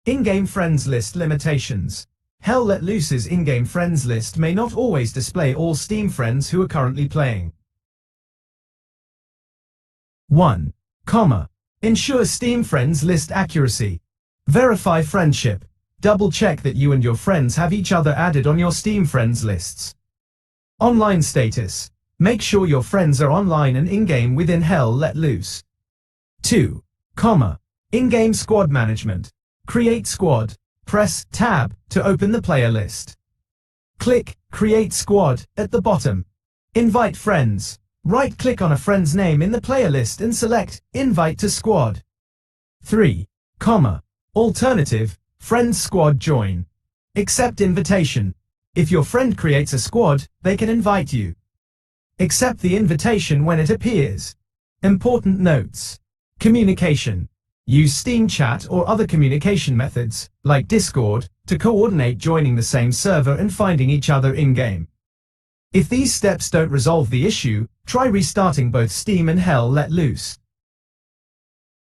In-game friends list limitations. Hell Let Loose's in-game friends list may not always display all Steam friends who are currently playing. 1. Ensure Steam friends list accuracy. Verify friendship. Double-check that you and your friends have each other added on your Steam friends lists. Online status. Make sure your friends are online and in-game within Hell Let Loose. 2. In-game squad management. Create squad. Press Tab to open the player list. Click Create Squad at the bottom. Invite friends. Right-click on a friend's name in the player list and select Invite to Squad. 3. Alternative, Friends Squad Join. Accept invitation. If your friend creates a squad, they can invite you. Accept the invitation when it appears. Important notes. Communication. Use Steam chat or other communication methods, like Discord, to coordinate joining the same server and finding each other in-game. If these steps don't resolve the issue, try restarting both Steam and Hell Let Loose.